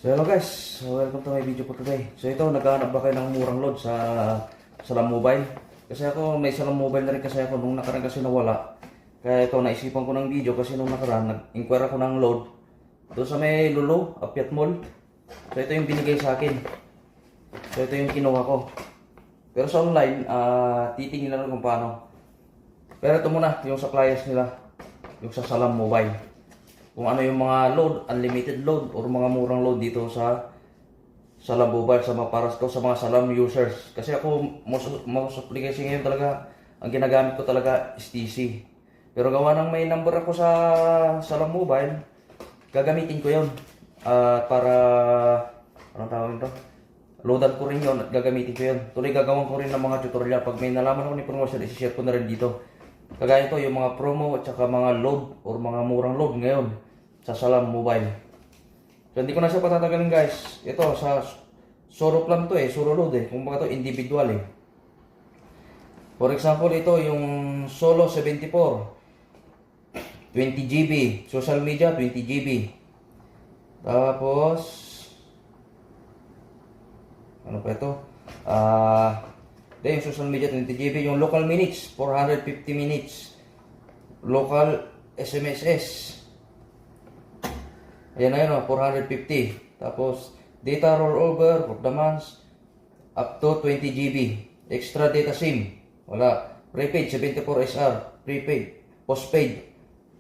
So hello guys, so welcome to my video for today. So ito, naghahanap ba kayo ng murang load sa Salam Mobile? Kasi ako, may Salam Mobile na rin kasi ako nung nakaraan kasi nawala. Kaya ito, naisipan ko ng video kasi nung nakaraan, nag-inquire ako ng load doon sa may Lulu, Apiat Mall. So ito yung binigay sa akin. So ito yung kinuha ko. Pero sa online, titingin na rin kung paano. Pero ito muna, yung suppliers nila, yung sa Salam Mobile. Kung ano yung mga load, unlimited load, or mga murang load dito sa Salam Mobile, sa mga para sa mga Salam users. Kasi ako, most application ngayon talaga, ang ginagamit ko talaga is TC. Pero gawa ng may number ako sa Salam Mobile, gagamitin ko yun. Para, anong tawag ito? Loadan ko rin yun at gagamitin ko yun. Tuloy gagawin ko rin ng mga tutorial. Pag may nalaman ako ni promotion, isi-share ko na rin dito. Kagaya ito, yung mga promo at saka mga load or mga murang load ngayon sa Salam Mobile. So hindi ko na siya patatagalin guys. Ito sa solo plan to solo load Kung baka to individual For example, ito yung Solo 74 20 GB, social media 20 GB. Tapos ano pa ito? Yung social media 20 GB, yung local minutes 450 minutes, local SMSs, ayan na yun 450. Tapos data rollover for the months up to 20 GB, extra data SIM wala, prepaid 74 SR, prepaid, postpaid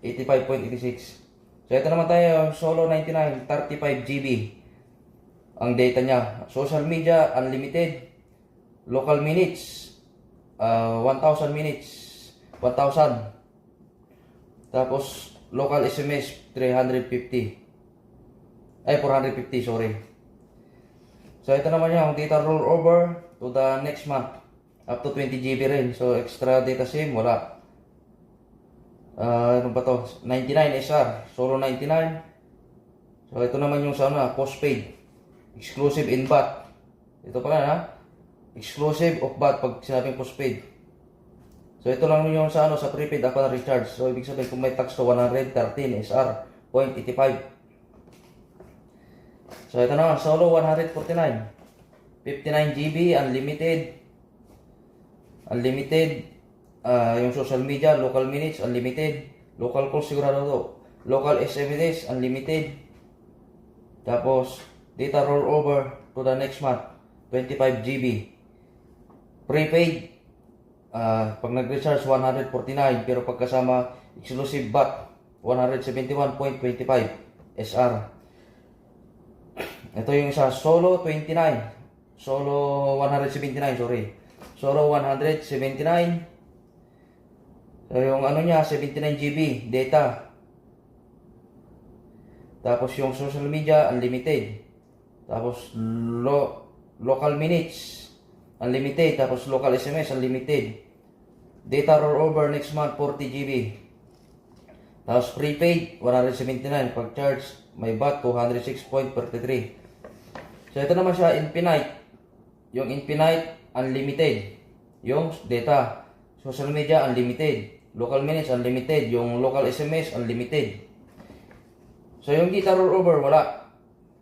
85.86. So ito naman tayo, Solo 99 35 GB ang data niya, social media unlimited, local minutes 1,000 minutes 1,000. Tapos local SMS 350 450 sorry. So ito naman yung data rollover to the next month up to 20 GB rin. So extra data SIM wala. Ano ba to? 99 SR, Solo 99. So ito naman yung sana postpaid, exclusive in BAT. Ito pala exclusive of BAT pag sinabing postpaid. So ito lang yung sa sa prepaid ako na recharge. So ibig sabihin kung may tax to 113 SR 0.85. So ito naman Solo 149 59 GB unlimited yung social media, local minutes unlimited, local calls sigurado to, local SMS unlimited. Tapos data rollover to the next month 25 GB. Prepaid, pag nag-recharge 149, pero pagkasama exclusive BAT 171.25 SR. Ito yung isa, Solo 29, Solo 179 sorry, Solo 179. So yung ano niya 79 GB data. Tapos yung social media unlimited. Tapos local minutes unlimited, tapos local SMS unlimited, data rollover next month 40 GB. Tapos prepaid 179, pag charge may BAT 206.33. So ito naman siya infinite, yung infinite unlimited, yung data, social media unlimited, local minutes unlimited, yung local SMS unlimited. So yung data rollover wala,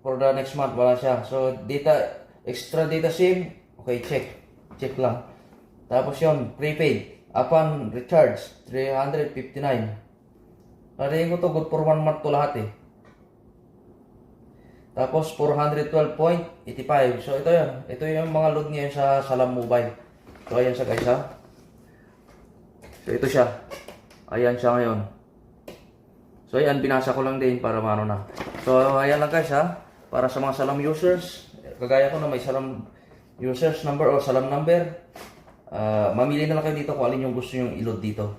for the next month wala siya. So data, extra data SIM, okay, check lang. Tapos yun, prepaid upon recharge 359. Narinig ko to, good for 1 month to lahat Tapos 412.85. So ito yung mga load ngayon sa Salam Mobile. So ayan siya guys So ito siya, ayan siya ngayon. So ayan, binasa ko lang din para maano na. So ayan lang guys para sa mga Salam users, kagaya ko na may Salam users number o Salam number, mamili na lang kayo dito kung alin yung gusto yung i-load dito.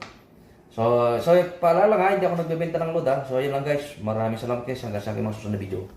So paalala hindi ako nagbebenta ng load So ayun lang guys, maraming salamat guys, hanggang sa aking mga susunod na video.